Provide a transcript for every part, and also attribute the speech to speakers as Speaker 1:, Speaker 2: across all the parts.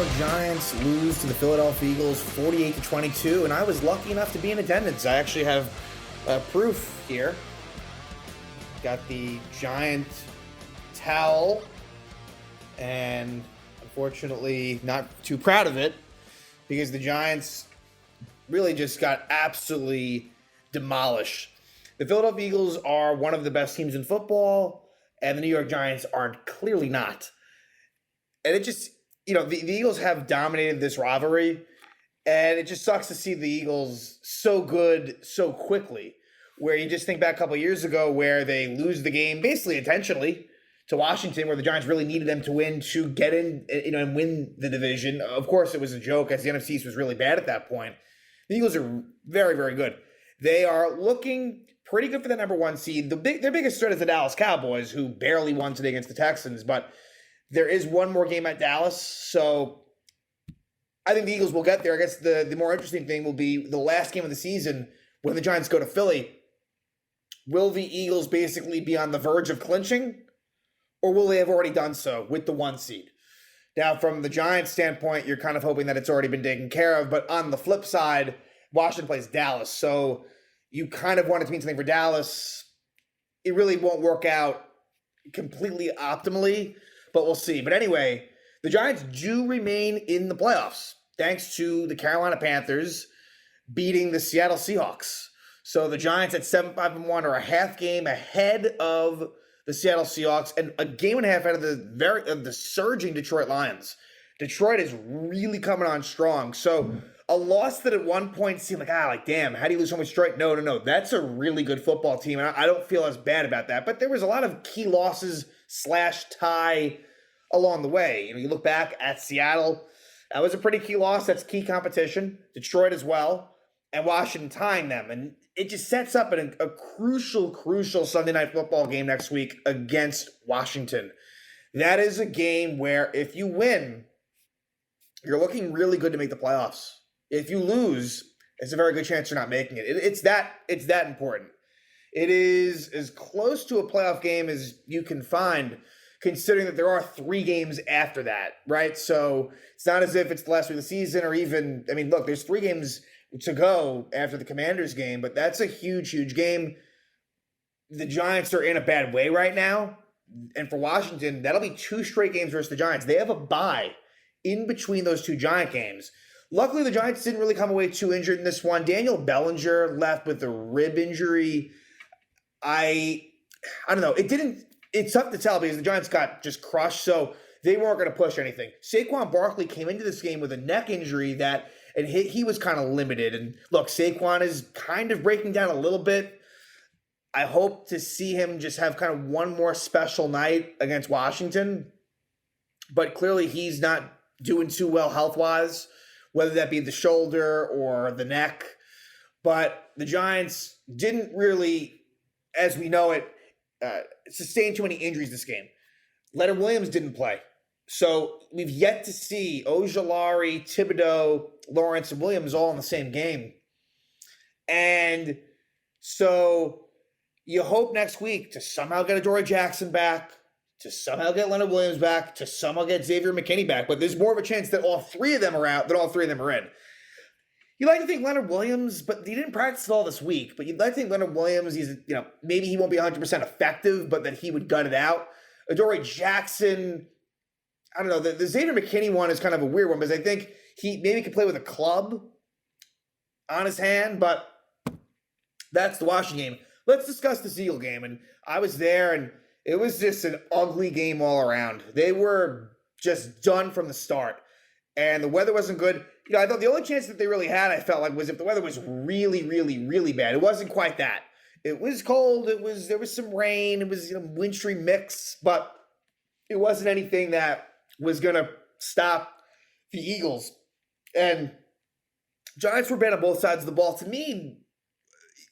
Speaker 1: York Giants lose to the Philadelphia Eagles 48-22, and I was lucky enough to be in attendance. I actually have proof here. Got the Giant towel, and unfortunately not too proud of it because the Giants really just got absolutely demolished. The Philadelphia Eagles are one of the best teams in football, and the New York Giants aren't, clearly not. And it just, the Eagles have dominated this rivalry, and it just sucks to see the Eagles so good so quickly, where you just think back a couple of years ago where they lose the game basically intentionally to Washington, where the Giants really needed them to win to get in, and win the division. Of course, it was a joke as the NFC East was really bad at that point. The Eagles are very, very good. They are looking pretty good for the number one seed. Their biggest threat is the Dallas Cowboys, who barely won today against the Texans, but there is one more game at Dallas, so I think the Eagles will get there. I guess the more interesting thing will be the last game of the season when the Giants go to Philly. Will the Eagles basically be on the verge of clinching, or will they have already done so with the one seed? Now, from the Giants' standpoint, you're kind of hoping that it's already been taken care of, but on the flip side, Washington plays Dallas, so you kind of want it to mean something for Dallas. It really won't work out completely optimally, but we'll see. But anyway, the Giants do remain in the playoffs thanks to the Carolina Panthers beating the Seattle Seahawks. So the Giants at 7-5-1 are a half game ahead of the Seattle Seahawks and a game and a half out of the surging Detroit Lions. Detroit is really coming on strong. So a loss that at one point seemed like damn, how do you lose so much straight? No. That's a really good football team, and I don't feel as bad about that. But there was a lot of key losses / tie along the way. You look back at Seattle, that was a pretty key loss. That's key competition. Detroit as well, and Washington tying them. And it just sets up a crucial Sunday night football game next week against Washington. That is a game where if you win, you're looking really good to make the playoffs. If you lose, it's a very good chance you're not making it. It's that important. It is as close to a playoff game as you can find, considering that there are 3 games after that, right? So it's not as if it's the last week of the season or even, look, there's 3 games to go after the Commanders game, but that's a huge game. The Giants are in a bad way right now. And for Washington, that'll be 2 straight games versus the Giants. They have a bye in between those 2 Giant games. Luckily, the Giants didn't really come away too injured in this one. Daniel Bellinger left with a rib injury. I don't know. It's tough to tell because the Giants got just crushed, so they weren't going to push anything. Saquon Barkley came into this game with a neck injury and he was kind of limited. And look, Saquon is kind of breaking down a little bit. I hope to see him just have kind of one more special night against Washington. But clearly he's not doing too well health-wise, whether that be the shoulder or the neck. But the Giants didn't really, as we know it, sustain too many injuries this game. Leonard Williams didn't play. So we've yet to see Ojulari, Thibodeau, Lawrence, and Williams all in the same game. And so you hope next week to somehow get Adoree Jackson back, to somehow get Leonard Williams back, to somehow get Xavier McKinney back. But there's more of a chance that all 3 of them are out than all 3 of them are in. You like to think Leonard Williams, but he didn't practice at all this week. But you'd like to think Leonard Williams, maybe he won't be 100% effective, but that he would gut it out. Adoree Jackson, I don't know. The Xavier McKinney one is kind of a weird one because I think he maybe could play with a club on his hand, but that's the Washington game. Let's discuss the Eagle game. And I was there, and it was just an ugly game all around. They were just done from the start, and the weather wasn't good. I thought the only chance that they really had, I felt like, was if the weather was really bad. It wasn't quite that. It was cold. There was some rain. It was wintry mix, but it wasn't anything that was going to stop the Eagles. And Giants were bad on both sides of the ball. To me,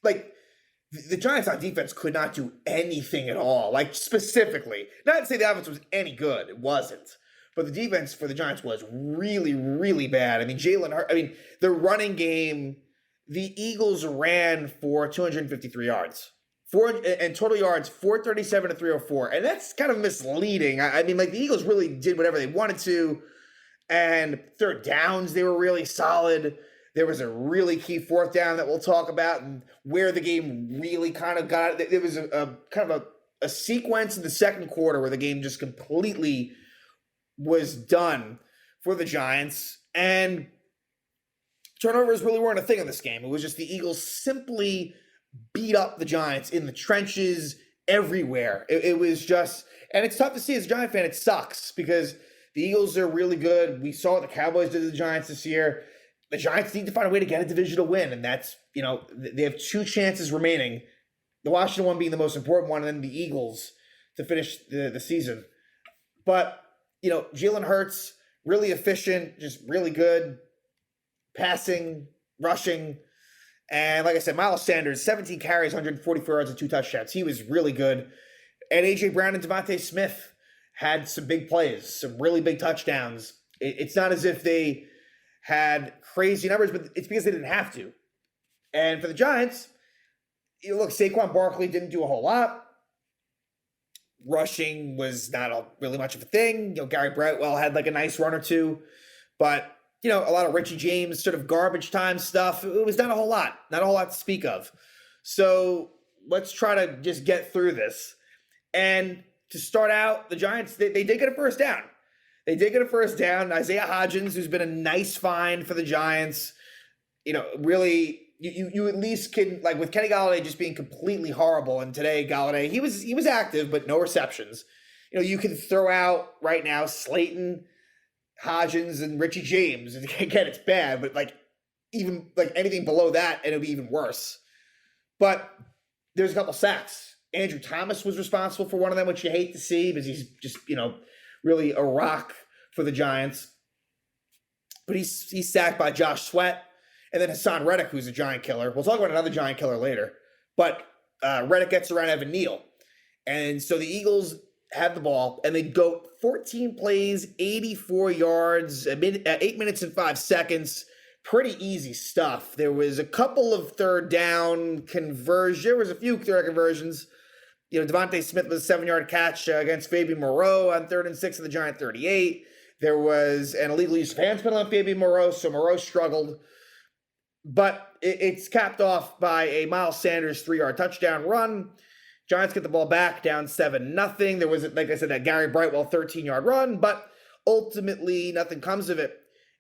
Speaker 1: the Giants on defense could not do anything at all. Specifically, not to say the offense was any good. It wasn't. But the defense for the Giants was really bad. Jalen Hurts, the running game, the Eagles ran for 253 yards. And total yards, 437 to 304. And that's kind of misleading. The Eagles really did whatever they wanted to. And third downs, they were really solid. There was a really key fourth down that we'll talk about, and where the game really kind of got. There was a kind of a sequence in the second quarter where the game just completely was done for the Giants, and turnovers really weren't a thing in this game. It was just the Eagles simply beat up the Giants in the trenches everywhere. It was just, and it's tough to see as a Giant fan. It sucks because the Eagles are really good. We saw what the Cowboys did to the Giants this year. The Giants need to find a way to get a divisional win, and that's, they have two chances remaining. The Washington one being the most important one, and then the Eagles to finish the season. But, Jalen Hurts, really efficient, just really good, passing, rushing. And like I said, Miles Sanders, 17 carries, 144 yards, and 2 touchdowns. He was really good. And A.J. Brown and Devontae Smith had some big plays, some really big touchdowns. It's not as if they had crazy numbers, but it's because they didn't have to. And for the Giants, look, Saquon Barkley didn't do a whole lot. Rushing was not really much of a thing. Gary Brightwell had like a nice run or two, but a lot of Richie James sort of garbage time stuff. It was not a whole lot to speak of. So let's try to just get through this. And to start out, the Giants, they did get a first down. They did get a first down. Isaiah Hodgins, who's been a nice find for the Giants, really, you at least can, like with Kenny Golladay just being completely horrible, and today Golladay, he was active, but no receptions. You can throw out right now Slayton, Hodgins, and Richie James. And again, it's bad, but even anything below that, and it'll be even worse. But there's a couple sacks. Andrew Thomas was responsible for one of them, which you hate to see because he's just, really a rock for the Giants. But he's sacked by Josh Sweat. And then Hassan Reddick, who's a giant killer. We'll talk about another giant killer later. But Reddick gets around Evan Neal. And so the Eagles have the ball, and they go 14 plays, 84 yards, 8 minutes and 5 seconds. Pretty easy stuff. There was a couple of third down conversions. There was a few third conversions. Devontae Smith with a 7-yard catch against Fabian Moreau on 3rd and 6 of the Giant 38. There was an illegal use of hands penalty on Fabian Moreau, so Moreau struggled. But it's capped off by a Miles Sanders 3-yard touchdown run. Giants get the ball back, down 7-0. There was, like I said, that Gary Brightwell 13-yard run, but ultimately nothing comes of it.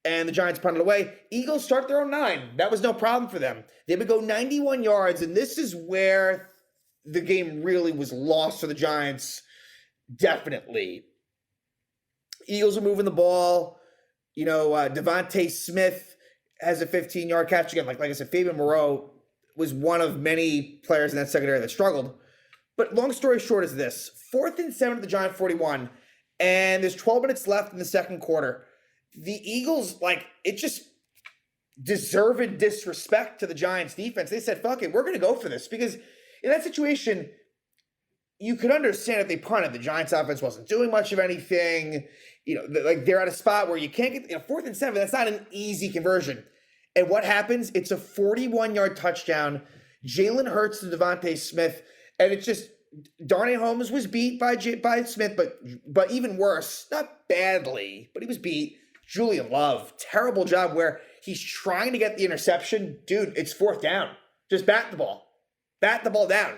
Speaker 1: And the Giants punt it away. Eagles start their own 9. That was no problem for them. They would go 91 yards, and this is where the game really was lost for the Giants, definitely. Eagles are moving the ball. Devontae Smith has a 15-yard catch. Again, like I said, Fabian Moreau was one of many players in that secondary that struggled. But long story short is this. 4th and 7 at the Giant 41, and there's 12 minutes left in the second quarter. The Eagles, it just deserved disrespect to the Giants defense. They said, fuck it, we're going to go for this. Because in that situation, you could understand if they punted. The Giants offense wasn't doing much of anything. They're at a spot where you can't get, 4th and 7, that's not an easy conversion. And what happens? It's a 41-yard touchdown. Jalen Hurts to Devontae Smith. And it's just, Darnay Holmes was beat by Smith, but even worse, not badly, but he was beat. Julian Love, terrible job where he's trying to get the interception. Dude, it's 4th down. Just bat the ball. Bat the ball down.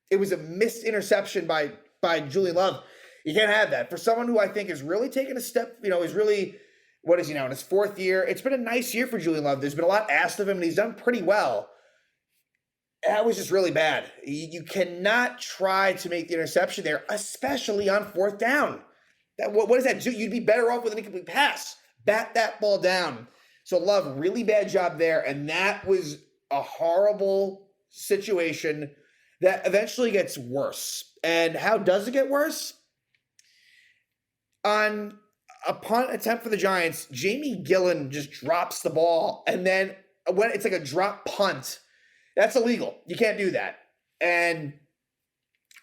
Speaker 1: It was a missed interception by Julian Love. You can't have that. For someone who I think is really taking a step, is really, what is he now, in his 4th year? It's been a nice year for Julian Love. There's been a lot asked of him, and he's done pretty well. That was just really bad. You cannot try to make the interception there, especially on 4th down. What does that do? You'd be better off with an incomplete pass. Bat that ball down. So Love, really bad job there, and that was a horrible situation that eventually gets worse. And how does it get worse? On a punt attempt for the Giants, Jamie Gillen just drops the ball, and then when it's like a drop punt, that's illegal. You can't do that. And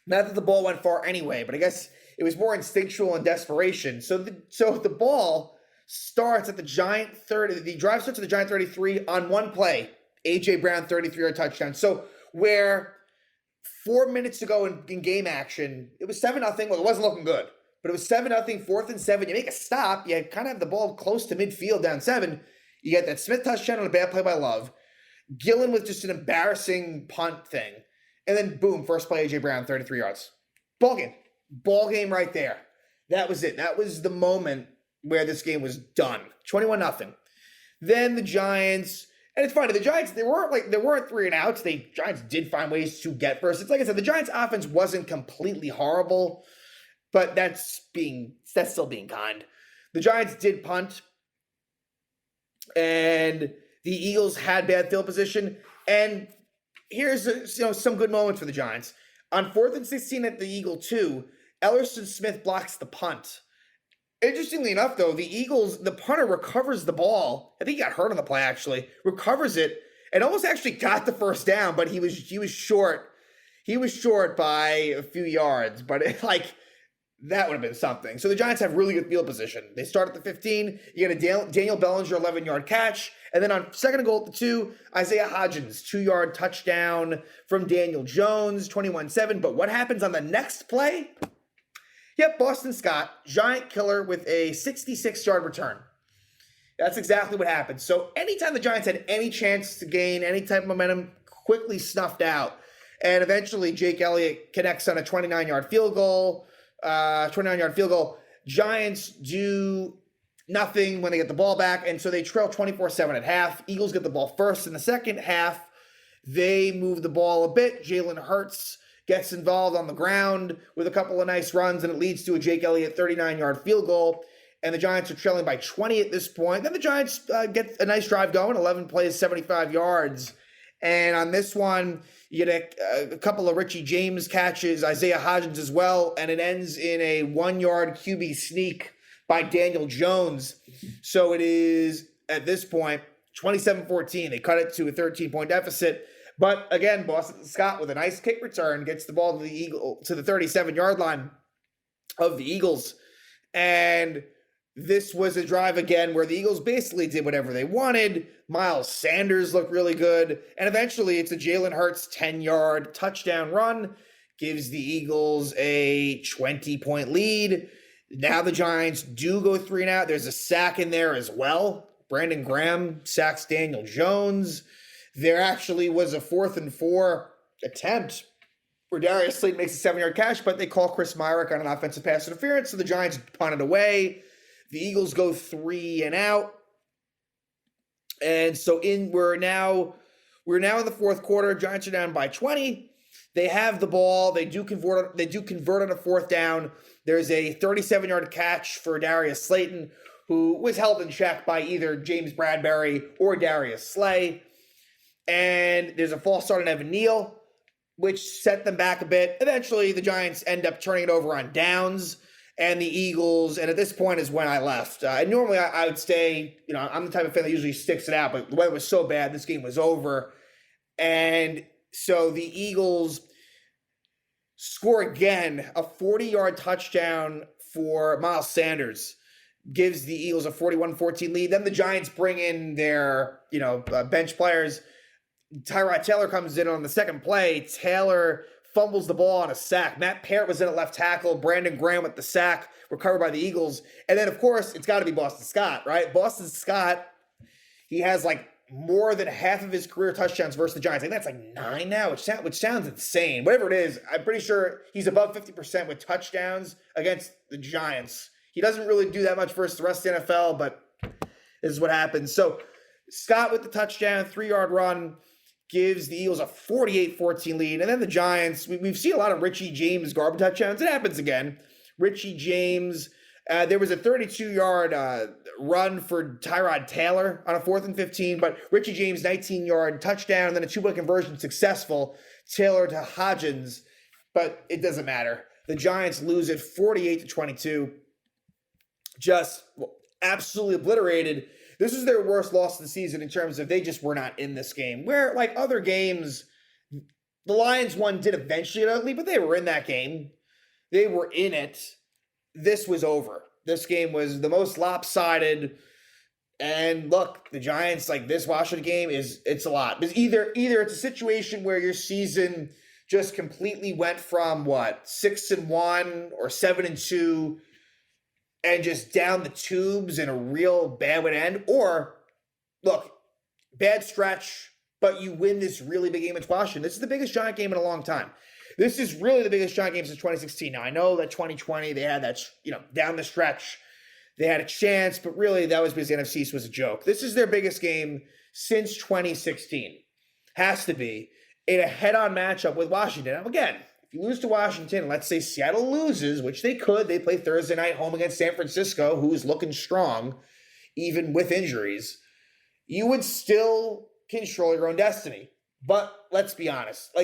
Speaker 1: not that the ball went far anyway, but I guess it was more instinctual and desperation. So the ball starts at the Giant 30. The drive starts at the Giant 33 on one play. A.J. Brown, 33-yard touchdown. So where 4 minutes to go in game action, it was 7-0. Well, it wasn't looking good. But it was 7-0, 4th and 7. You make a stop. You kind of have the ball close to midfield down 7. You get that Smith touchdown on a bad play by Love. Gillen with just an embarrassing punt thing. And then, boom, first play, A.J. Brown, 33 yards. Ball game. Ball game right there. That was it. That was the moment where this game was done. 21-0. Then the Giants, and it's funny, the Giants, there weren't 3 and outs. The Giants did find ways to get first. It's like I said, the Giants offense wasn't completely horrible, but that's still being kind. The Giants did punt, and the Eagles had bad field position. And here's some good moments for the Giants. On 4th and 16 at the Eagle 2, Ellerson Smith blocks the punt. Interestingly enough, though, the punter recovers the ball. I think he got hurt on the play, actually. Recovers it and almost actually got the first down, but he was short. He was short by a few yards, but that would have been something. So the Giants have really good field position. They start at the 15. You get a Daniel Bellinger 11-yard catch. And then on 2nd and goal at the 2, Isaiah Hodgins, 2-yard touchdown from Daniel Jones, 21-7. But what happens on the next play? Yep, Boston Scott, giant killer with a 66-yard return. That's exactly what happened. So anytime the Giants had any chance to gain any type of momentum, quickly snuffed out. And eventually Jake Elliott connects on a 29-yard field goal. Giants do nothing when they get the ball back, and so they trail 24-7 at half. Eagles get the ball first in the second half. They move the ball a bit. Jalen Hurts gets involved on the ground with a couple of nice runs, and it leads to a Jake Elliott 39-yard field goal. And the Giants are trailing by 20 at this point. Then the Giants get a nice drive going, 11 plays, 75 yards. And on this one, you get a couple of Richie James catches, Isaiah Hodgins as well, and it ends in a 1-yard QB sneak by Daniel Jones. So it is, at this point, 27-14. They cut it to a 13-point deficit. But again, Boston Scott with a nice kick return gets the ball to the 37-yard line of the Eagles. And this was a drive again where the Eagles basically did whatever they wanted. Miles Sanders looked really good. And eventually it's a Jalen Hurts 10-yard touchdown run. Gives the Eagles a 20-point lead. Now the Giants do go 3 and out. There's a sack in there as well. Brandon Graham sacks Daniel Jones. There actually was a 4th and 4 attempt where Darius Slayton makes a 7-yard catch, but they call Chris Myrick on an offensive pass interference, so the Giants punt it away. The Eagles go 3 and out. And so we're now in the fourth quarter. Giants are down by 20. They have the ball. They do convert on a 4th down. There's a 37-yard catch for Darius Slayton, who was held in check by either James Bradbury or Darius Slay. And there's a false start on Evan Neal, which set them back a bit. Eventually, the Giants end up turning it over on downs. And the Eagles, and at this point is when I left. And normally I would stay, I'm the type of fan that usually sticks it out, but the weather was so bad, this game was over. And so the Eagles score again, a 40-yard touchdown for Miles Sanders. Gives the Eagles a 41-14 lead. Then the Giants bring in their, bench players. Tyrod Taylor comes in on the second play. Taylor fumbles the ball on a sack. Matt Parrott was in at left tackle. Brandon Graham with the sack, recovered by the Eagles. And then, of course, it's got to be Boston Scott, right? Boston Scott, he has more than half of his career touchdowns versus the Giants. I think that's 9 now, which sounds insane. Whatever it is, I'm pretty sure he's above 50% with touchdowns against the Giants. He doesn't really do that much versus the rest of the NFL, but this is what happens. So Scott with the touchdown, 3-yard run, gives the Eagles a 48-14 lead. And then the Giants, we've seen a lot of Richie James garbage touchdowns. It happens again. Richie James, there was a 32-yard run for Tyrod Taylor on a 4th and 15, but Richie James, 19-yard touchdown, and then a 2-point conversion successful. Taylor to Hodgins, but it doesn't matter. The Giants lose it 48-22. Just absolutely obliterated. This is their worst loss of the season in terms of they just were not in this game. Where, other games, the Lions one did eventually get ugly, but they were in that game. They were in it. This was over. This game was the most lopsided. And look, the Giants, this Washington game, it's a lot. Because either it's a situation where your season just completely went from 6-1 or 7-2 and just down the tubes in a real bad way to end, or look, bad stretch, but you win this really big game against Washington. This is the biggest Giant game in a long time. This is really the biggest Giant game since 2016. Now, I know that 2020, they had that, down the stretch, they had a chance, but really that was because the NFC East was a joke. This is their biggest game since 2016. Has to be in a head-on matchup with Washington. Now, again, if you lose to Washington, let's say Seattle loses, which they could. They play Thursday night home against San Francisco, who's looking strong, even with injuries. You would still control your own destiny. But let's be honest.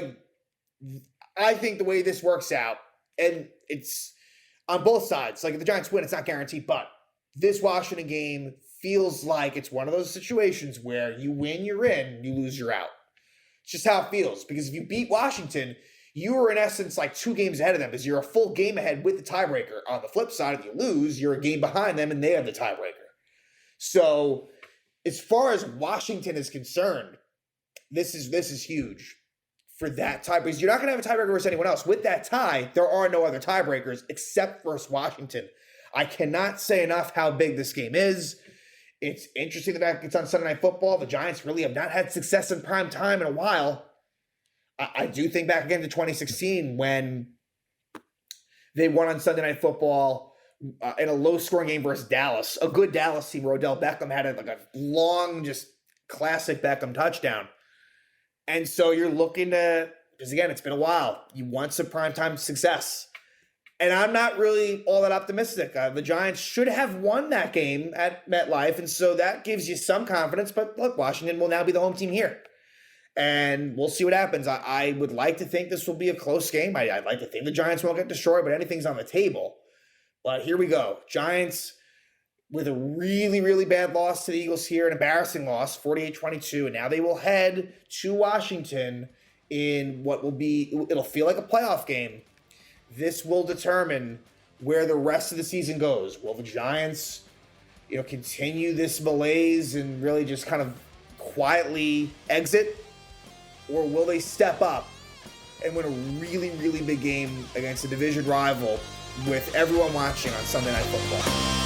Speaker 1: I think the way this works out, and it's on both sides. If the Giants win, it's not guaranteed, but this Washington game feels like it's one of those situations where you win, you're in, you lose, you're out. It's just how it feels. Because if you beat Washington, you are in essence 2 games ahead of them, because you're a full game ahead with the tiebreaker. On the flip side, if you lose, you're a game behind them and they have the tiebreaker. So as far as Washington is concerned, this is huge for that tie, because you're not going to have a tiebreaker versus anyone else. With that tie, there are no other tiebreakers except versus Washington. I cannot say enough how big this game is. It's interesting that it's on Sunday Night Football. The Giants really have not had success in prime time in a while. I do think back again to 2016 when they won on Sunday Night Football in a low-scoring game versus Dallas. A good Dallas team where Odell Beckham had a long, just classic Beckham touchdown. And so you're looking to, because again, it's been a while. You want some primetime success. And I'm not really all that optimistic. The Giants should have won that game at MetLife, and so that gives you some confidence. But look, Washington will now be the home team here. And we'll see what happens. I would like to think this will be a close game. I'd like to think the Giants won't get destroyed, but anything's on the table. But here we go. Giants with a really, really bad loss to the Eagles here, an embarrassing loss, 48-22. And now they will head to Washington in what will be, it'll feel like a playoff game. This will determine where the rest of the season goes. Will the Giants, continue this malaise and really just kind of quietly exit? Or will they step up and win a really, really big game against a division rival with everyone watching on Sunday Night Football?